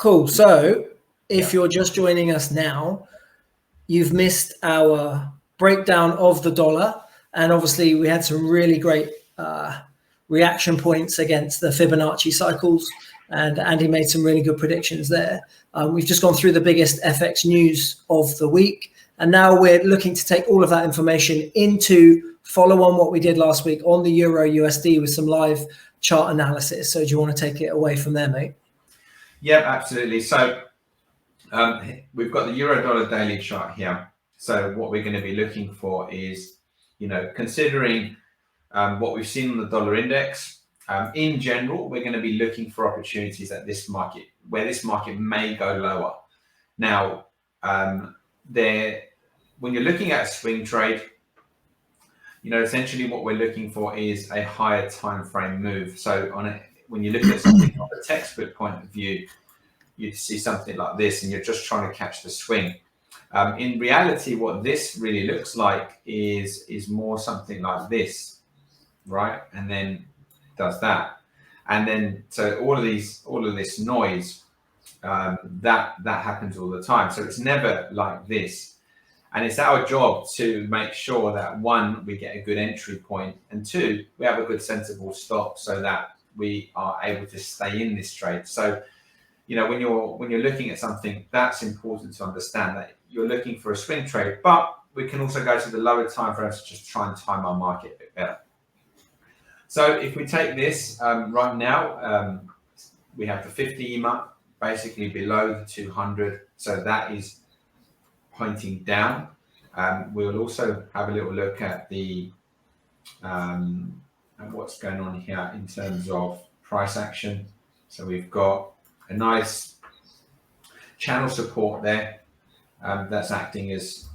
Cool. So if you're just joining us now, you've missed our breakdown of the dollar. And obviously we had some really great reaction points against the Fibonacci cycles. And Andy made some really good predictions there. We've just gone through the biggest FX news of the week. And now we're looking to take all of that information into follow on what we did last week on the Euro USD with some live chart analysis. So do you want to take it away from there, mate? Yeah, absolutely. So we've got the Euro dollar daily chart here. So what we're going to be looking for is, considering what we've seen on the dollar index, in general, we're going to be looking for opportunities at this market, where this market may go lower. Now, when you're looking at a swing trade, essentially what we're looking for is a higher time frame move. So when you look at something from a textbook point of view, you'd see something like this and you're just trying to catch the swing. In reality, what this really looks like is more something like this, right? And then does that. And then, so all of this noise, that happens all the time. So it's never like this. And it's our job to make sure that, one, we get a good entry point, and two, we have a good sensible stop so that we are able to stay in this trade. So, when you're looking at something, that's important to understand that you're looking for a swing trade, but we can also go to the lower time frames to just try and time our market a bit better. So if we take this right now, we have the 50 EMA basically below the 200. So that is pointing down. We'll also have a little look at the at what's going on here in terms of price action. So we've got a nice channel support there that's acting as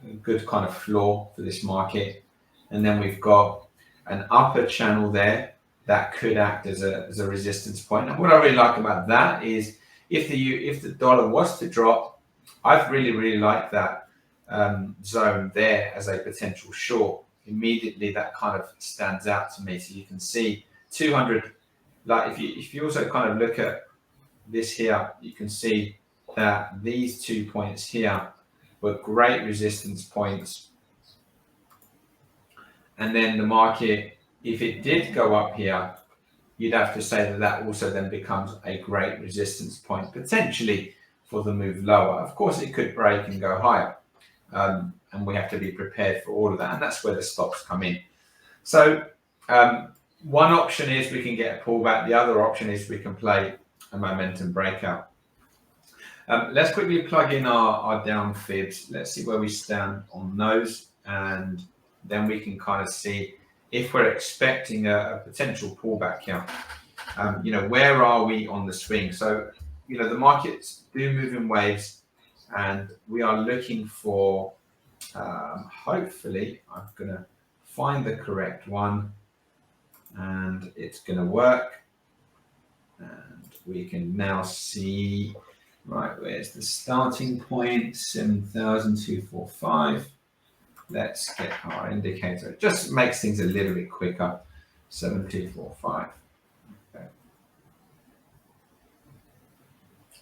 a good kind of floor for this market, and then we've got an upper channel there that could act as a resistance point. And what I really like about that is if the dollar was to drop, I've really liked that zone there as a potential short. Immediately that kind of stands out to me. So you can see 200. Like if you also kind of look at this here, you can see that these 2 points here were great resistance points. And then the market, if it did go up here, you'd have to say that also then becomes a great resistance point, potentially for the move lower. Of course, it could break and go higher. And we have to be prepared for all of that. And that's where the stops come in. So one option is we can get a pullback. The other option is we can play a momentum breakout. Let's quickly plug in our down fibs. Let's see where we stand on those. And then we can kind of see if we're expecting a potential pullback here. Where are we on the swing? So, the markets do move in waves, and we are looking for, hopefully, I'm going to find the correct one, and it's going to work. And we can now see, right, where's the starting point? 7,245. Let's get our indicator. It just makes things a little bit quicker. 7,245. Okay.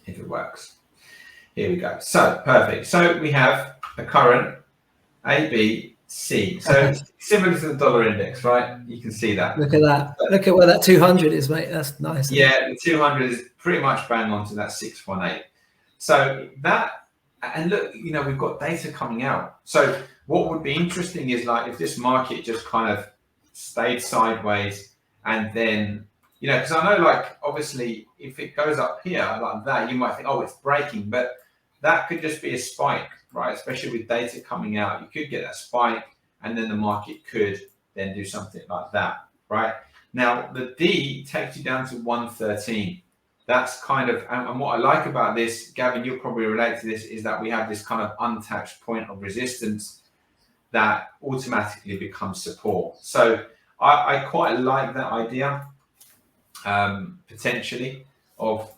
If it works. Here we go. So perfect. So we have a current A, B, C. So it's similar to the dollar index, right? You can see that. Look at that. Look at where that 200 is, mate. That's nice. Yeah, the 200 is pretty much bang on to that 618. So that, and look, we've got data coming out. So what would be interesting is like if this market just kind of stayed sideways and then, because I know like obviously if it goes up here like that, you might think, oh, it's breaking, but that could just be a spike, right? Especially with data coming out, you could get that spike and then the market could then do something like that, right? Now the D takes you down to 113. That's kind of, and what I like about this, Gavin, you'll probably relate to this, is that we have this kind of untouched point of resistance that automatically becomes support. So I quite like that idea, potentially, of,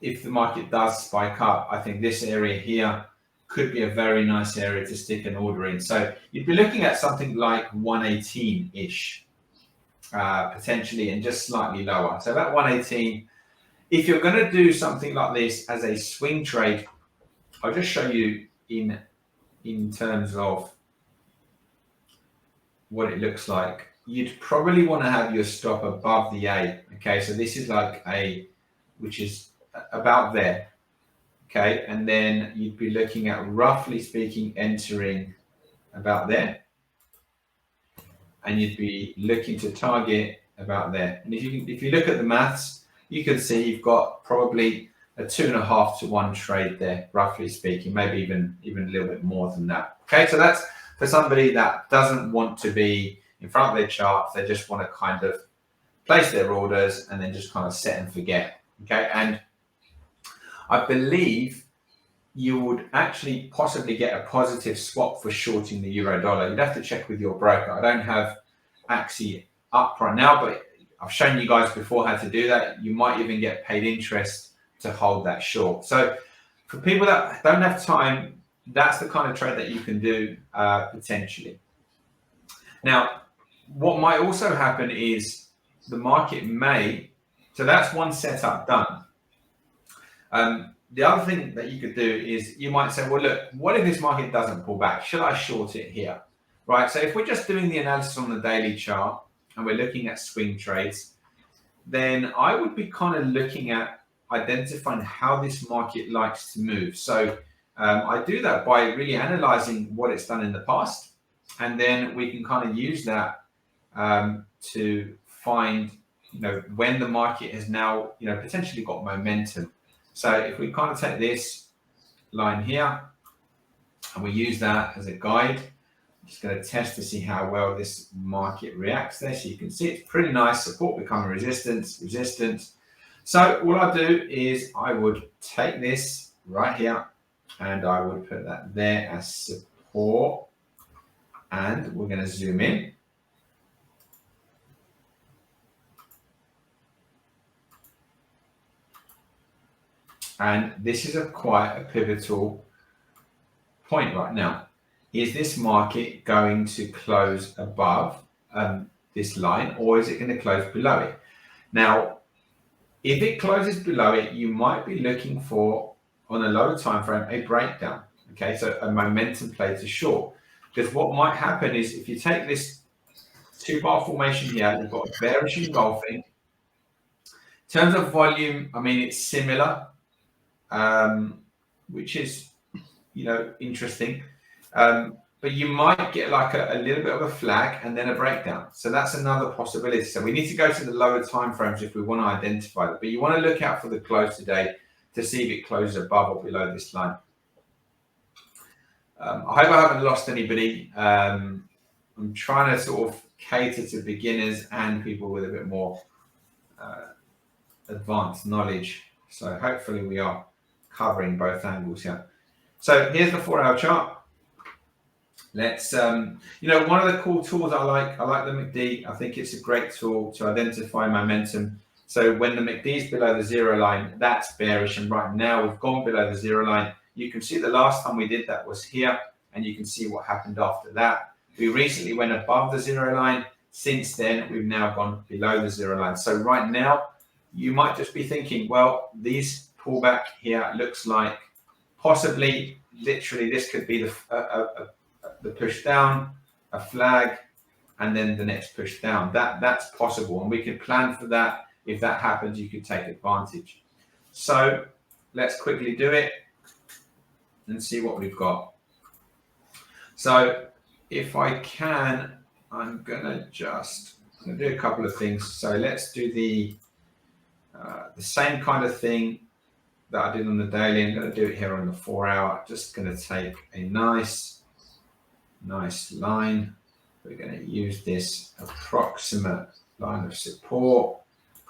if the market does spike up, I think this area here could be a very nice area to stick an order in. So you'd be looking at something like 118-ish, potentially, and just slightly lower. So about 118 If you're going to do something like this as a swing trade, I'll just show you in terms of what it looks like. You'd probably want to have your stop above the A. Okay, so this is like A, which is about there. Okay, and then you'd be looking at, roughly speaking, entering about there, and you'd be looking to target about there. And if you look at the maths, you can see you've got probably a 2.5 to 1 trade there, roughly speaking, maybe even a little bit more than that. Okay, so that's for somebody that doesn't want to be in front of their charts. They just want to kind of place their orders and then just kind of set and forget. Okay, and I believe you would actually possibly get a positive swap for shorting the euro dollar. You'd have to check with your broker. I don't have Axie up right now, but I've shown you guys before how to do that. You might even get paid interest to hold that short. So for people that don't have time, that's the kind of trade that you can do potentially. Now, what might also happen is the market may, so that's one setup done. The other thing that you could do is you might say, well, look, what if this market doesn't pull back? Should I short it here? Right, so if we're just doing the analysis on the daily chart and we're looking at swing trades, then I would be kind of looking at identifying how this market likes to move. So I do that by really analyzing what it's done in the past, and then we can kind of use that to find, when the market has now, potentially got momentum. So if we kind of take this line here and we use that as a guide, I'm just going to test to see how well this market reacts there. So you can see it's pretty nice. Support becoming resistance. So what I'll do is I would take this right here and I would put that there as support. And we're going to zoom in. And this is quite a pivotal point right now. Is this market going to close above this line, or is it going to close below it? Now, if it closes below it, you might be looking for, on a lower time frame, a breakdown. Okay, so a momentum play to short. Because what might happen is if you take this 2-bar formation here, you've got bearish engulfing. In terms of volume, I mean, it's similar. Which is, interesting. But you might get like a little bit of a flag and then a breakdown. So that's another possibility. So we need to go to the lower time frames if we want to identify that. But you want to look out for the close today to see if it closes above or below this line. I hope I haven't lost anybody. I'm trying to sort of cater to beginners and people with a bit more advanced knowledge. So hopefully we are covering both angles here. So here's the 4-hour chart. Let's, one of the cool tools I like the MACD. I think it's a great tool to identify momentum. So when the MACD is below the 0 line, that's bearish. And right now we've gone below the 0 line. You can see the last time we did that was here, and you can see what happened after that. We recently went above the 0 line. Since then, we've now gone below the 0 line. So right now, you might just be thinking, well, these pullback here looks like possibly, literally, this could be the push down, a flag, and then the next push down. That's possible, and we can plan for that. If that happens, you could take advantage. So let's quickly do it and see what we've got. So if I can, I'm gonna do a couple of things. So let's do the same kind of thing that I did on the daily. I'm going to do it here on the 4-hour. Just going to take a nice line. We're going to use this approximate line of support.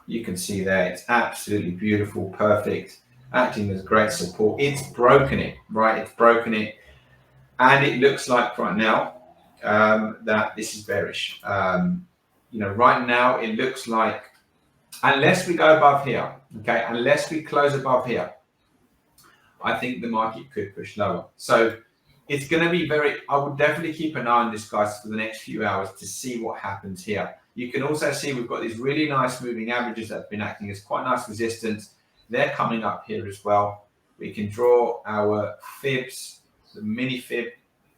You can see there, it's absolutely beautiful, perfect, acting as great support. It's broken it, right? It's broken it. And it looks like right now that this is bearish. Right now it looks like, unless we go above here, okay, unless we close above here, I think the market could push lower. So it's going to be I would definitely keep an eye on this, guys, for the next few hours to see what happens here. You can also see we've got these really nice moving averages that have been acting as quite nice resistance. They're coming up here as well. We can draw our fibs, the mini fib,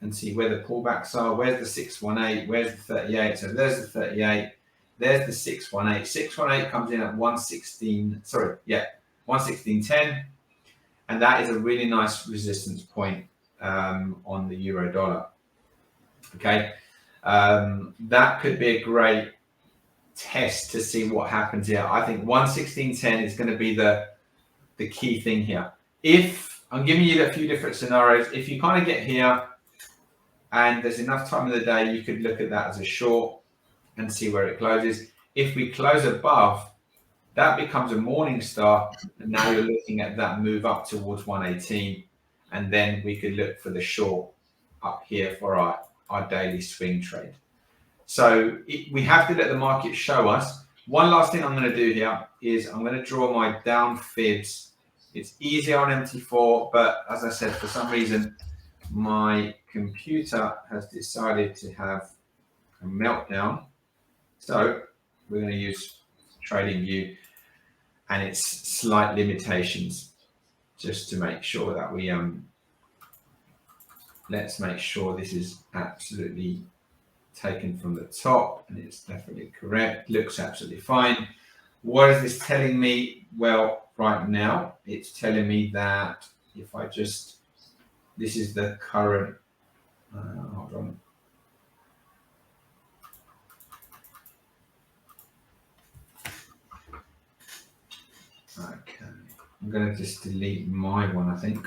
and see where the pullbacks are. Where's the 618? Where's the 38? So there's the 38. There's the 618. 618 comes in at 116. Sorry, yeah, 116.10, and that is a really nice resistance point on the euro dollar. Okay, that could be a great test to see what happens here. I think 116.10 is going to be the key thing here. If I'm giving you a few different scenarios, if you kind of get here and there's enough time of the day, you could look at that as a short and see where it closes. If we close above, that becomes a morning star, and now you're looking at that move up towards 118, and then we could look for the short up here for our daily swing trade. So we have to let the market show us. One last thing I'm going to do here is I'm going to draw my down fibs. It's easier on MT4, but as I said, for some reason, my computer has decided to have a meltdown. So we're going to use TradingView and its slight limitations just to make sure that we, let's make sure this is absolutely taken from the top and it's definitely correct. Looks absolutely fine. What is this telling me? Well, right now it's telling me that if I just, this is the current, hold on. Okay, I'm going to just delete my one, I think.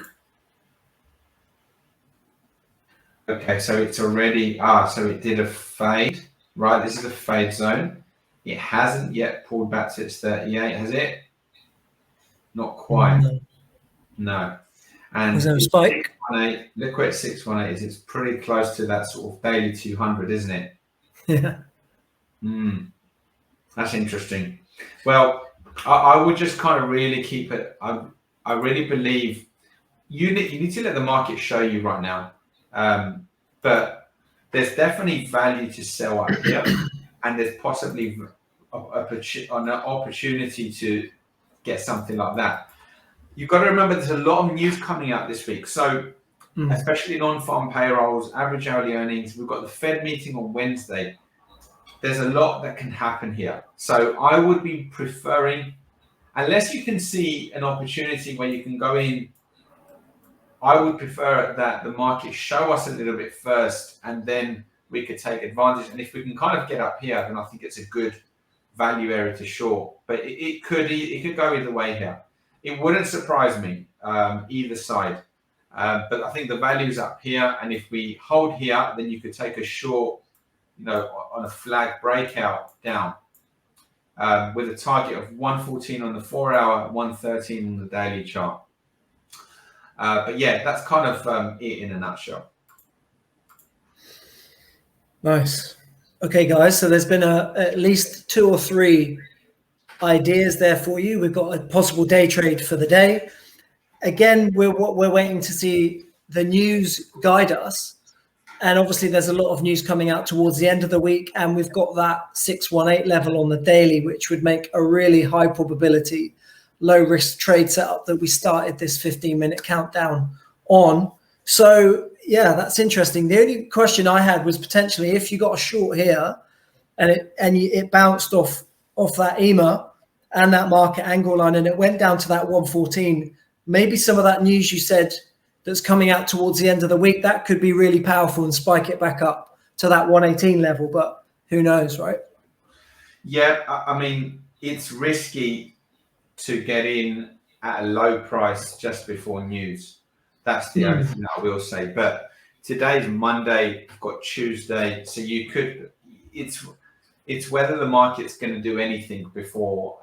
Okay, so it's already, so it did a fade, right? This is a fade zone. It hasn't yet pulled back to its 38, has it? Not quite. No. And was there a spike? Look where 618 is. It's pretty close to that sort of daily 200, isn't it? Yeah. That's interesting. Well, I would just kind of really keep it. I really believe you need to let the market show you right now. But there's definitely value to sell up here, and there's possibly an opportunity to get something like that. You've got to remember there's a lot of news coming out this week. So especially non-farm payrolls, average hourly earnings, we've got the Fed meeting on Wednesday. There's a lot that can happen here. So I would be preferring, unless you can see an opportunity where you can go in, I would prefer that the market show us a little bit first, and then we could take advantage. And if we can kind of get up here, then I think it's a good value area to short. But it could go either way here. It wouldn't surprise me either side. But I think the value is up here, and if we hold here, then you could take a short, on a flag breakout down with a target of 114 on the 4-hour, 113 on the daily chart. But yeah, that's kind of it in a nutshell. Nice. Okay, guys. So there's been at least 2 or 3 ideas there for you. We've got a possible day trade for the day. Again, we're waiting to see the news guide us. And obviously there's a lot of news coming out towards the end of the week. And we've got that 618 level on the daily, which would make a really high probability low risk trade setup that we started this 15-minute countdown on. So yeah, that's interesting. The only question I had was potentially if you got a short here and it bounced off that EMA and that market angle line and it went down to that 114, maybe some of that news you said that's coming out towards the end of the week, that could be really powerful and spike it back up to that 118 level, but who knows, right? Yeah, I mean, it's risky to get in at a low price just before news. That's the only thing I will say. But today's Monday, we've got Tuesday, so you could. It's whether the market's going to do anything before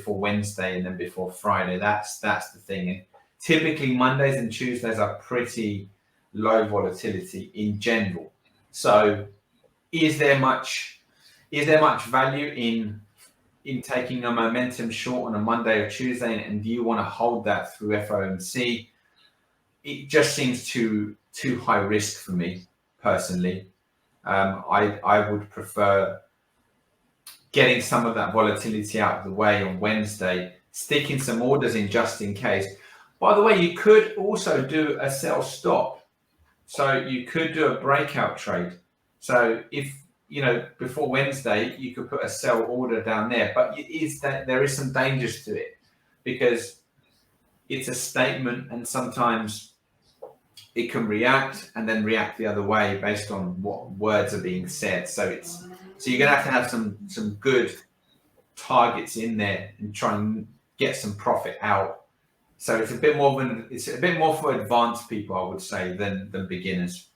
Wednesday and then before Friday. That's the thing. And typically Mondays and Tuesdays are pretty low volatility in general. So is there much value in taking a momentum short on a Monday or Tuesday, and do you want to hold that through FOMC? It just seems too high risk for me personally. I would prefer getting some of that volatility out of the way on Wednesday, sticking some orders in just in case. By the way, you could also do a sell stop. So you could do a breakout trade. So if, before Wednesday, you could put a sell order down there, but there is some dangers to it because it's a statement and sometimes it can react and then react the other way based on what words are being said. So you're going to have some good targets in there and try and get some profit out. So it's a bit more for advanced people, I would say, than beginners.